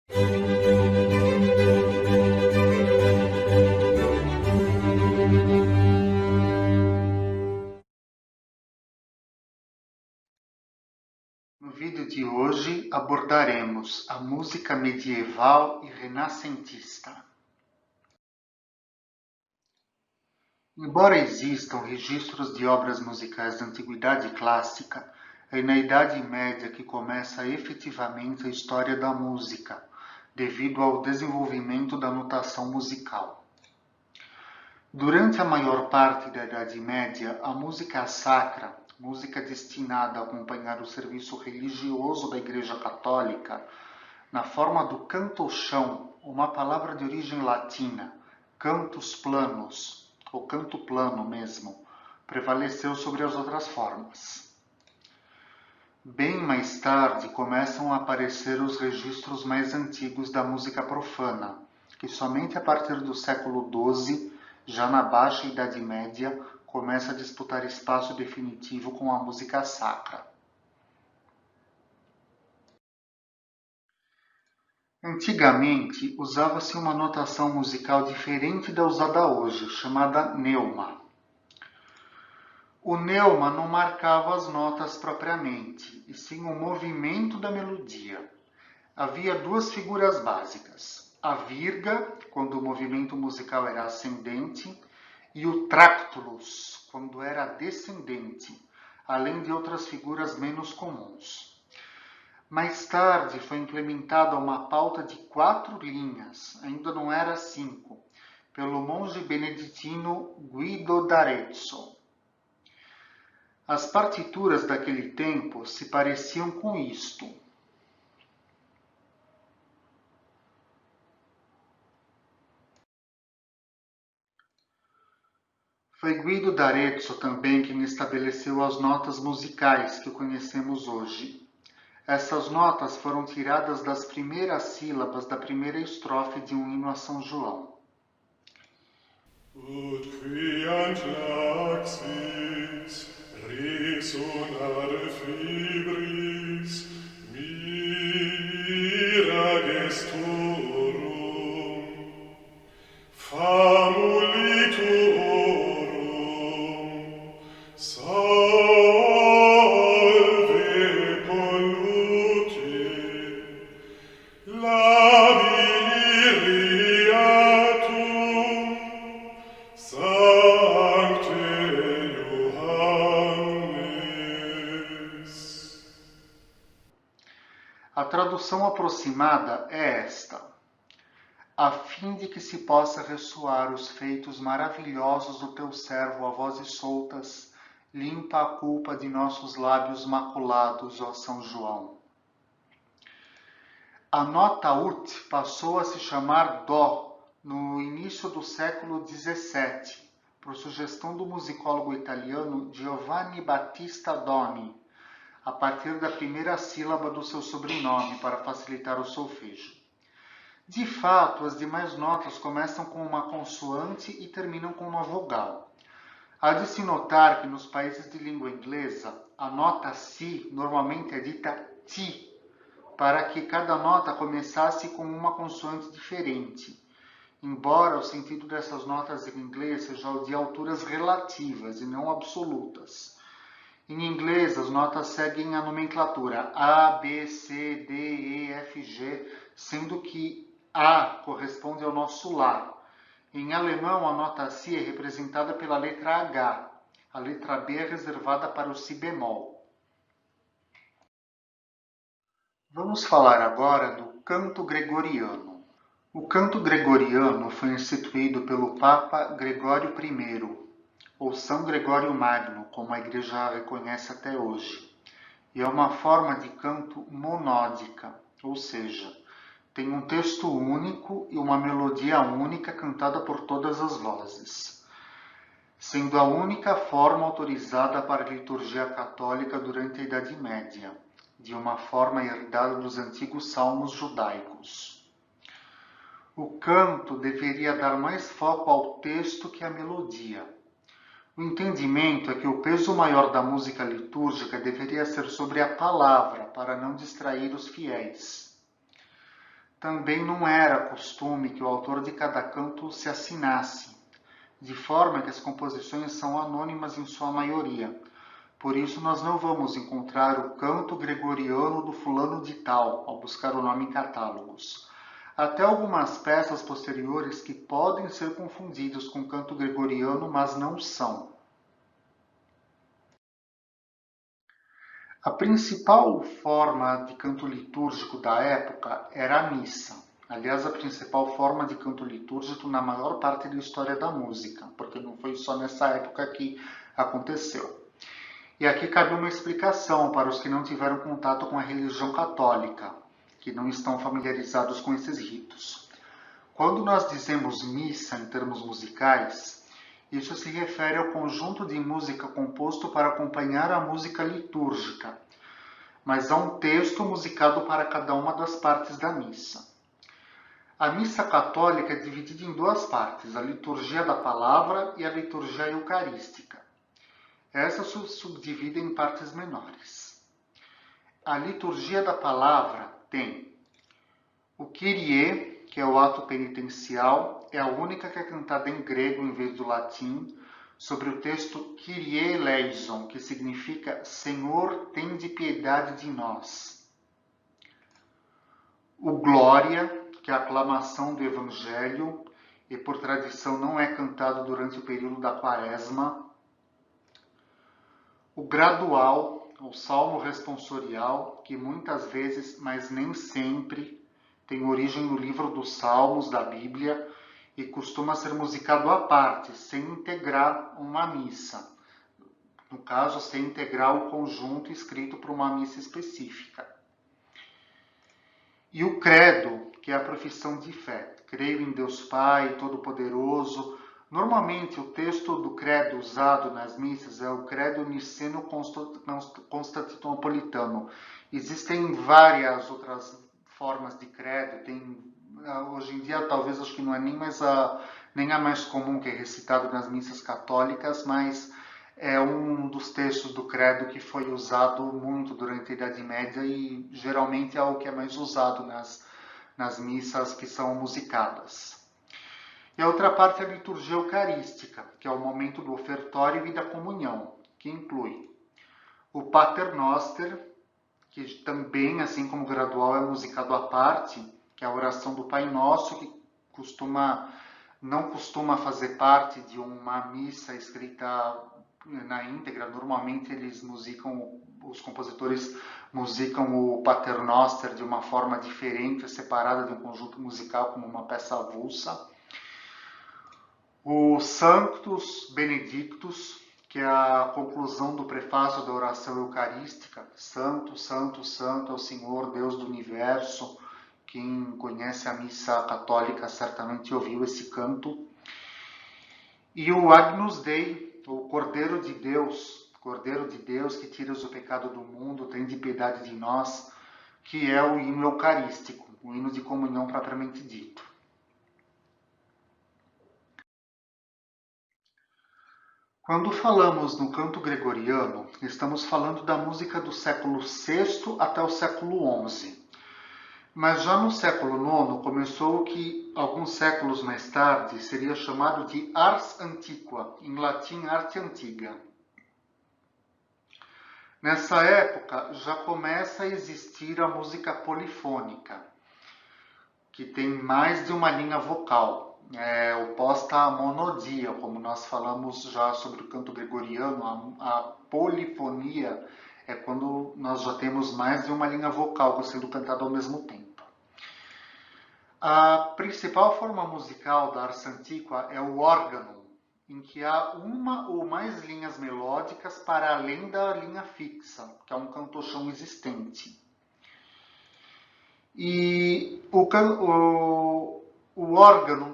No vídeo de hoje abordaremos a música medieval e renascentista. Embora existam registros de obras musicais da Antiguidade Clássica, é na Idade Média que começa efetivamente a história da música, devido ao desenvolvimento da notação musical. Durante a maior parte da Idade Média, a música sacra, música destinada a acompanhar o serviço religioso da Igreja Católica, na forma do canto-chão, uma palavra de origem latina, cantus planus, ou canto plano mesmo, prevaleceu sobre as outras formas. Bem mais tarde começam a aparecer os registros mais antigos da música profana, que somente a partir do século XII, já na Baixa Idade Média, começa a disputar espaço definitivo com a música sacra. Antigamente, usava-se uma notação musical diferente da usada hoje, chamada neuma. O neuma não marcava as notas propriamente, e sim o movimento da melodia. Havia duas figuras básicas: a virga, quando o movimento musical era ascendente, e o tractulus, quando era descendente, além de outras figuras menos comuns. Mais tarde foi implementada uma pauta de 4 linhas, ainda não era 5, pelo monge beneditino Guido d'Arezzo. As partituras daquele tempo se pareciam com isto. Foi Guido d'Arezzo também quem estabeleceu as notas musicais que conhecemos hoje. Essas notas foram tiradas das primeiras sílabas da primeira estrofe de um hino a São João. Ut quiant laxis resonare fibris mira gestorum famulitorum salve polluti labiriatum Sancte Johannes. A tradução aproximada é esta: a fim de que se possa ressoar os feitos maravilhosos do teu servo a vozes soltas, limpa a culpa de nossos lábios maculados, ó São João. A nota ut passou a se chamar dó no início do século XVII, por sugestão do musicólogo italiano Giovanni Battista Doni, a partir da primeira sílaba do seu sobrenome, para facilitar o solfejo. De fato, as demais notas começam com uma consoante e terminam com uma vogal. Há de se notar que nos países de língua inglesa, a nota si normalmente é dita ti, para que cada nota começasse com uma consoante diferente, embora o sentido dessas notas em inglês seja o de alturas relativas e não absolutas. Em inglês, as notas seguem a nomenclatura A, B, C, D, E, F, G, sendo que A corresponde ao nosso Lá. Em alemão, a nota Si é representada pela letra H. A letra B é reservada para o Si bemol. Vamos falar agora do canto gregoriano. O canto gregoriano foi instituído pelo Papa Gregório I, ou São Gregório Magno, como a Igreja a reconhece até hoje. E é uma forma de canto monódica, ou seja, tem um texto único e uma melodia única cantada por todas as vozes, sendo a única forma autorizada para a liturgia católica durante a Idade Média, de uma forma herdada dos antigos salmos judaicos. O canto deveria dar mais foco ao texto que à melodia. O entendimento é que o peso maior da música litúrgica deveria ser sobre a palavra, para não distrair os fiéis. também não era costume que o autor de cada canto se assinasse, de forma que as composições são anônimas em sua maioria. Por isso, nós não vamos encontrar o canto gregoriano do fulano de tal ao buscar o nome em catálogos. Até algumas peças posteriores que podem ser confundidas com canto gregoriano, mas não são. A principal forma de canto litúrgico da época era a missa. Aliás, a principal forma de canto litúrgico na maior parte da história da música, porque não foi só nessa época que aconteceu. E aqui cabe uma explicação para os que não tiveram contato com a religião católica, que não estão familiarizados com esses ritos. Quando nós dizemos missa em termos musicais, isso se refere ao conjunto de música composto para acompanhar a música litúrgica, mas há um texto musicado para cada uma das partes da missa. A missa católica é dividida em duas partes, a liturgia da palavra e a liturgia eucarística. Essas se subdividem em partes menores. A liturgia da palavra tem o Kyrie, que é o ato penitencial, é a única que é cantada em grego em vez do latim, sobre o texto Kyrie eleison, que significa Senhor, tende piedade de nós. O Glória, que é a aclamação do Evangelho, e por tradição não é cantado durante o período da Quaresma. O Gradual, o Salmo responsorial, que muitas vezes, mas nem sempre, tem origem no livro dos Salmos da Bíblia e costuma ser musicado à parte, sem integrar uma missa. No caso, sem integrar o conjunto escrito para uma missa específica. E o Credo, que é a profissão de fé. Creio em Deus Pai Todo-Poderoso. Normalmente, o texto do credo usado nas missas é o credo niceno-constantinopolitano. Existem várias outras formas de credo. Hoje em dia, talvez, acho que não é nem a mais comum, que é recitado nas missas católicas, mas é um dos textos do credo que foi usado muito durante a Idade Média e geralmente é o que é mais usado nas missas que são musicadas. E a outra parte é a liturgia eucarística, que é o momento do ofertório e da comunhão, que inclui o Pater Noster, que também, assim como o gradual, é musicado à parte, que é a oração do Pai Nosso, que não costuma fazer parte de uma missa escrita na íntegra. Normalmente os compositores musicam o Pater Noster de uma forma diferente, separada de um conjunto musical, como uma peça avulsa. O Sanctus Benedictus, que é a conclusão do prefácio da oração eucarística. Santo, Santo, Santo é o Senhor, Deus do Universo. Quem conhece a missa católica certamente ouviu esse canto. E o Agnus Dei, o Cordeiro de Deus que tiras o pecado do mundo, tem de piedade de nós, que é o hino eucarístico, o hino de comunhão propriamente dito. Quando falamos no canto gregoriano, estamos falando da música do século VI até o século XI. Mas já no século IX começou o que, alguns séculos mais tarde, seria chamado de ars antiqua, em latim arte antiga. Nessa época já começa a existir a música polifônica, que tem mais de uma linha vocal. Oposta à monodia, como nós falamos já sobre o canto gregoriano. A polifonia é quando nós já temos mais de uma linha vocal sendo cantada ao mesmo tempo. A principal forma musical da ars antiqua é o órgão, em que há uma ou mais linhas melódicas para além da linha fixa, que é um cantochão existente. E o órgão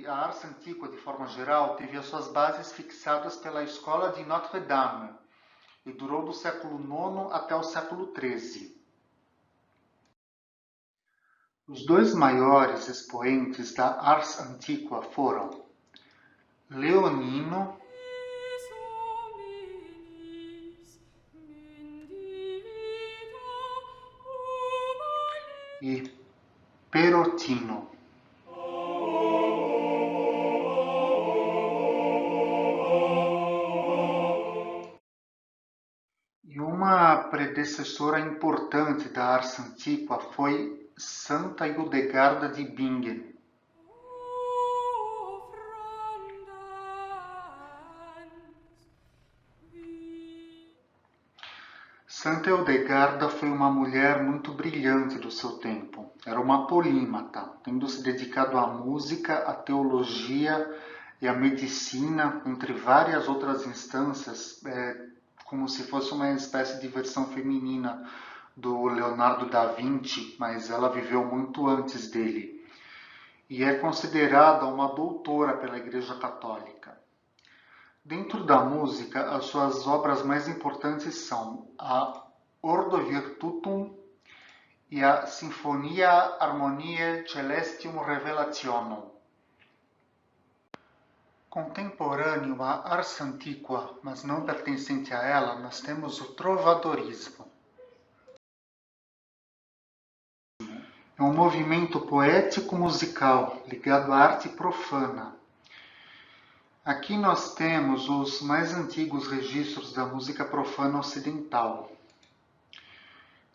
a ars antiqua, de forma geral, teve as suas bases fixadas pela escola de Notre-Dame e durou do século IX até o século XIII. Os dois maiores expoentes da ars antiqua foram Leonino e Perotino. E uma predecessora importante da ars antiqua foi Santa Hildegarda de Bingen. Santa Hildegarda foi uma mulher muito brilhante do seu tempo. Era uma polímata, tendo se dedicado à música, à teologia e à medicina, entre várias outras instâncias, como se fosse uma espécie de versão feminina do Leonardo da Vinci, mas ela viveu muito antes dele. E é considerada uma doutora pela Igreja Católica. Dentro da música, as suas obras mais importantes são a Ordo Virtutum e a Sinfonia Harmoniae Celestium Revelationum. Contemporâneo à ars antiqua, mas não pertencente a ela, nós temos o trovadorismo. É um movimento poético-musical ligado à arte profana. Aqui nós temos os mais antigos registros da música profana ocidental.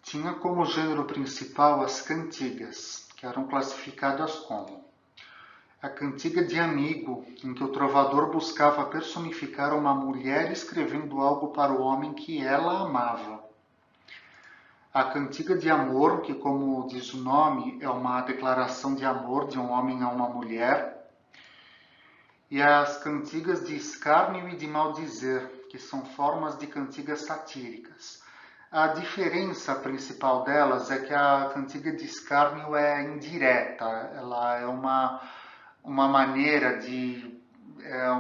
Tinha como gênero principal as cantigas, que eram classificadas como a cantiga de amigo, em que o trovador buscava personificar uma mulher escrevendo algo para o homem que ela amava. A cantiga de amor, que como diz o nome, é uma declaração de amor de um homem a uma mulher. E as cantigas de escárnio e de maldizer, que são formas de cantigas satíricas. A diferença principal delas é que a cantiga de escárnio é indireta, ela é uma maneira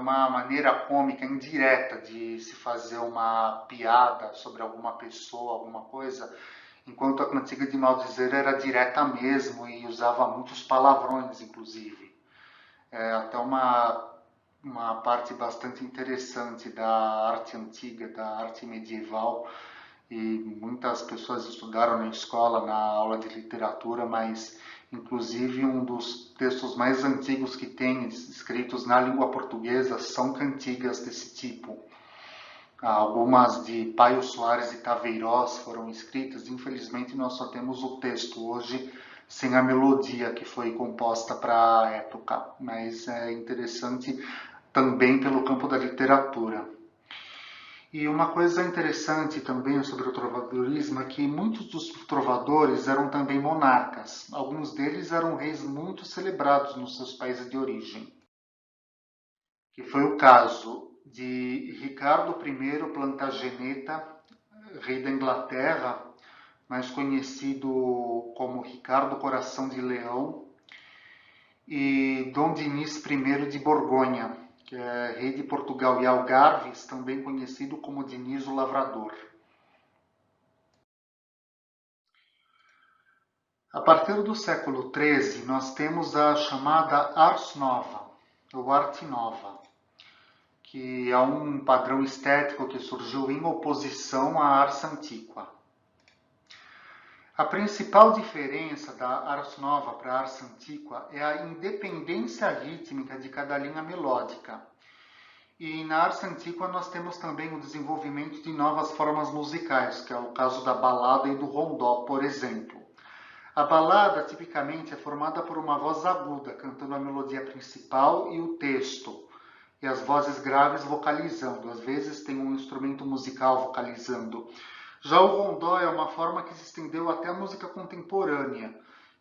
uma maneira cômica indireta de se fazer uma piada sobre alguma pessoa, alguma coisa, enquanto a cantiga de maldizer era direta mesmo e usava muitos palavrões, inclusive. É até uma parte bastante interessante da arte antiga, da arte medieval, e muitas pessoas estudaram na escola, na aula de literatura, mas inclusive um dos textos mais antigos que tem escritos na língua portuguesa são cantigas desse tipo. Algumas de Paio Soares e Taveirós foram escritas, infelizmente nós só temos o texto hoje, sem a melodia que foi composta para a época, mas é interessante também pelo campo da literatura. E uma coisa interessante também sobre o trovadorismo é que muitos dos trovadores eram também monarcas. Alguns deles eram reis muito celebrados nos seus países de origem. Que foi o caso de Ricardo I Plantageneta, rei da Inglaterra, mais conhecido como Ricardo Coração de Leão, e Dom Dinis I de Borgonha, que é rei de Portugal e Algarves, também conhecido como Dinis o Lavrador. A partir do século XIII, nós temos a chamada Ars Nova, ou Arte Nova, que é um padrão estético que surgiu em oposição à Ars Antiqua. A principal diferença da Ars Nova para a Ars Antiqua é a independência rítmica de cada linha melódica. E na Ars Antiqua nós temos também o desenvolvimento de novas formas musicais, que é o caso da balada e do rondó, por exemplo. A balada tipicamente é formada por uma voz aguda, cantando a melodia principal e o texto, e as vozes graves vocalizando. Às vezes tem um instrumento musical vocalizando. Já o rondó é uma forma que se estendeu até a música contemporânea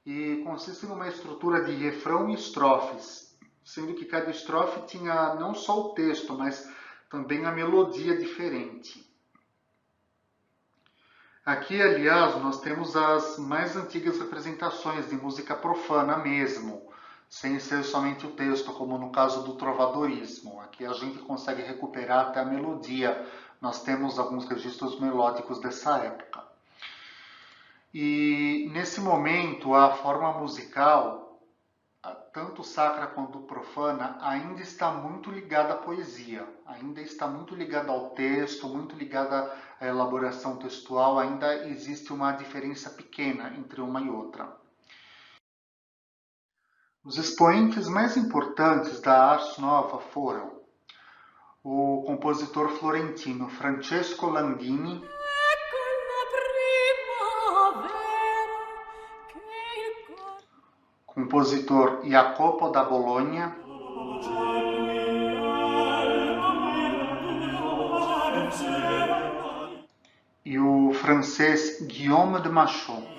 e consiste numa estrutura de refrão e estrofes, sendo que cada estrofe tinha não só o texto, mas também a melodia diferente. Aqui, aliás, nós temos as mais antigas representações de música profana mesmo, sem ser somente o texto, como no caso do trovadorismo. Aqui a gente consegue recuperar até a melodia. Nós temos alguns registros melódicos dessa época. E nesse momento, a forma musical, tanto sacra quanto profana, ainda está muito ligada à poesia, ainda está muito ligada ao texto, muito ligada à elaboração textual, ainda existe uma diferença pequena entre uma e outra. Os expoentes mais importantes da arte nova foram o compositor florentino Francesco Landini, compositor Jacopo da Bologna e o francês Guillaume de Machaut.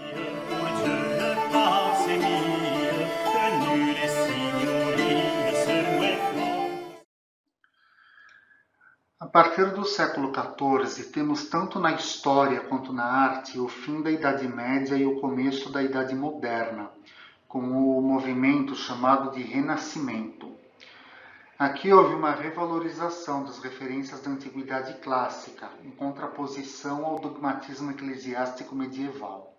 A partir do século XIV, temos tanto na história quanto na arte o fim da Idade Média e o começo da Idade Moderna, com o movimento chamado de Renascimento. Aqui houve uma revalorização das referências da Antiguidade Clássica, em contraposição ao dogmatismo eclesiástico medieval.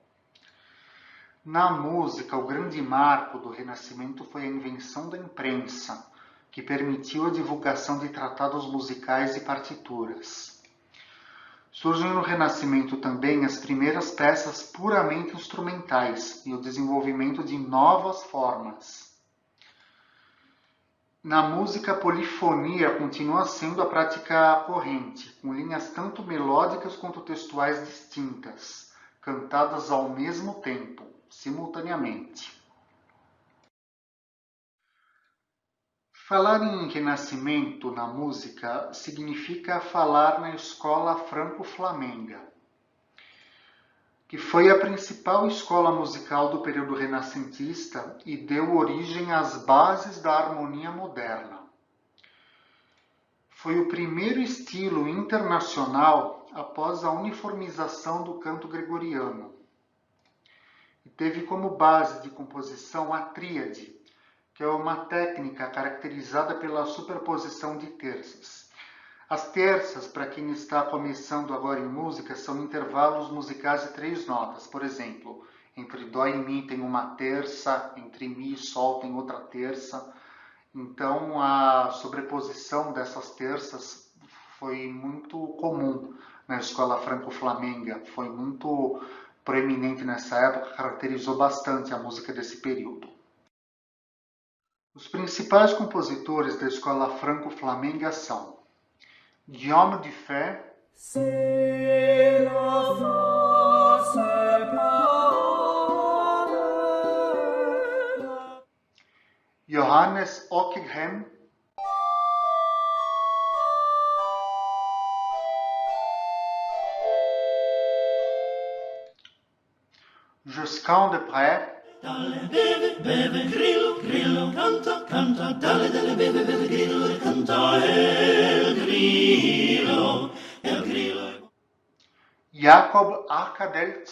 Na música, o grande marco do Renascimento foi a invenção da imprensa, que permitiu a divulgação de tratados musicais e partituras. Surgem no Renascimento também as primeiras peças puramente instrumentais e o desenvolvimento de novas formas. Na música, a polifonia continua sendo a prática corrente, com linhas tanto melódicas quanto textuais distintas, cantadas ao mesmo tempo, simultaneamente. Falar em renascimento na música significa falar na escola franco-flamenga, que foi a principal escola musical do período renascentista e deu origem às bases da harmonia moderna. Foi o primeiro estilo internacional após a uniformização do canto gregoriano e teve como base de composição a tríade, que é uma técnica caracterizada pela superposição de terças. As terças, para quem está começando agora em música, são intervalos musicais de 3 notas. Por exemplo, entre Dó e Mi tem uma terça, entre Mi e Sol tem outra terça. Então, a sobreposição dessas terças foi muito comum na escola franco-flamenga, foi muito proeminente nessa época, caracterizou bastante a música desse período. Os principais compositores da escola franco-flamenga são Guillaume Dufay, Johannes Ockeghem, Josquin des Prez, Dalle beve, beve, grillo, grillo, canta, canta, dalle, dalle beve, beve, grillo, canta, el grillo, el grillo. Jacob Arcadelt,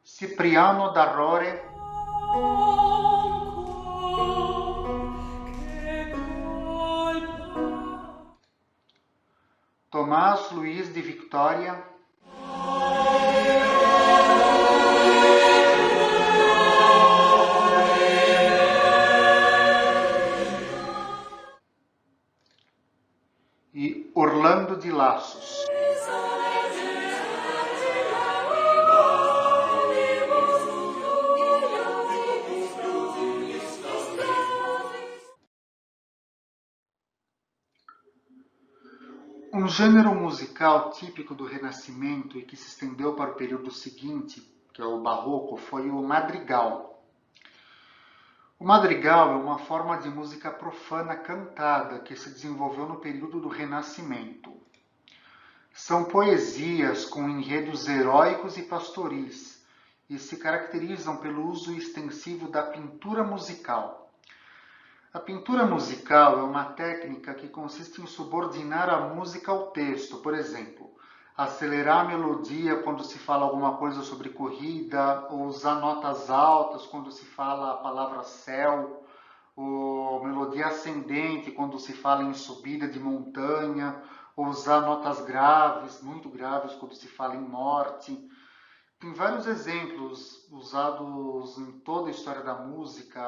Cipriano da Rore, Tomás Luís de Victoria, e Orlando de Lassos. Um gênero musical típico do Renascimento e que se estendeu para o período seguinte, que é o Barroco, foi o madrigal. O madrigal é uma forma de música profana cantada que se desenvolveu no período do Renascimento. São poesias com enredos heróicos e pastoris e se caracterizam pelo uso extensivo da pintura musical. A pintura musical é uma técnica que consiste em subordinar a música ao texto, por exemplo, acelerar a melodia quando se fala alguma coisa sobre corrida, ou usar notas altas quando se fala a palavra céu, ou melodia ascendente quando se fala em subida de montanha, ou usar notas graves, muito graves, quando se fala em morte. Tem vários exemplos usados em toda a história da música,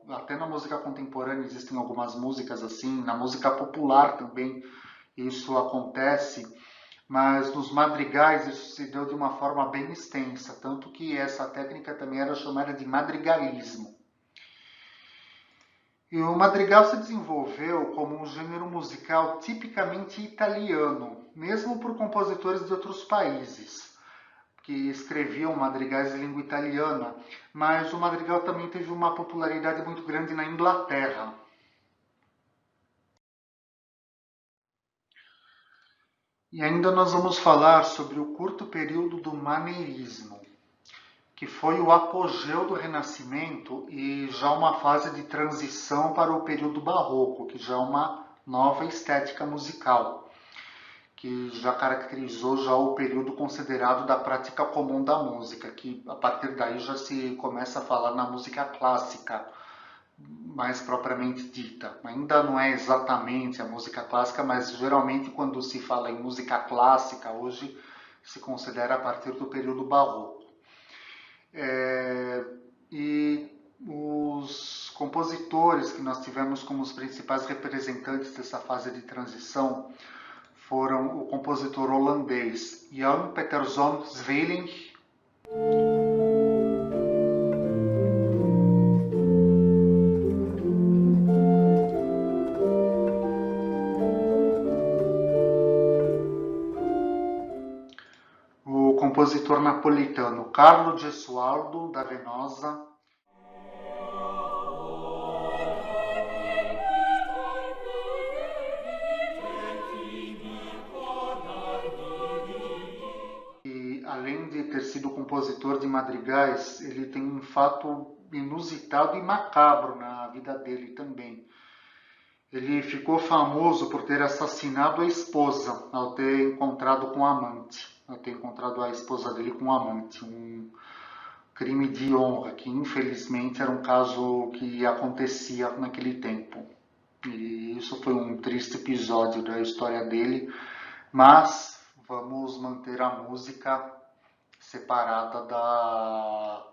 até na música contemporânea existem algumas músicas assim, na música popular também isso acontece, mas nos madrigais isso se deu de uma forma bem extensa, tanto que essa técnica também era chamada de madrigalismo. E o madrigal se desenvolveu como um gênero musical tipicamente italiano, mesmo por compositores de outros países, que escreviam madrigais em língua italiana, mas o madrigal também teve uma popularidade muito grande na Inglaterra. E ainda nós vamos falar sobre o curto período do maneirismo, que foi o apogeu do Renascimento e já uma fase de transição para o período barroco, que já é uma nova estética musical, que já caracterizou já o período considerado da prática comum da música, que a partir daí já se começa a falar na música clássica, mais propriamente dita. Ainda não é exatamente a música clássica, mas geralmente quando se fala em música clássica hoje se considera a partir do período barroco. E os compositores que nós tivemos como os principais representantes dessa fase de transição foram o compositor holandês Jan Peterszoon Sweelinck, o compositor napolitano Carlo Gesualdo da Venosa, e além de ter sido compositor de madrigais, ele tem um fato inusitado e macabro na vida dele também. Ele ficou famoso por ter assassinado a esposa ao ter encontrado com o amante, ao ter encontrado a esposa dele com o amante, um crime de honra que infelizmente era um caso que acontecia naquele tempo. E isso foi um triste episódio da história dele, mas vamos manter a música separada da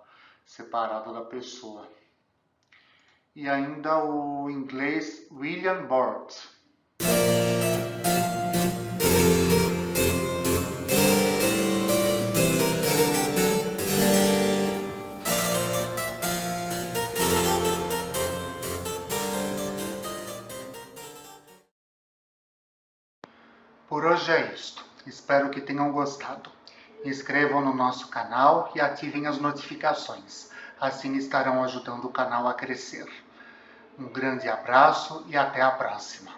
pessoa. E ainda o inglês William Bord. Por hoje é isto. Espero que tenham gostado. Inscrevam no nosso canal e ativem as notificações. Assim estarão ajudando o canal a crescer. Um grande abraço e até a próxima.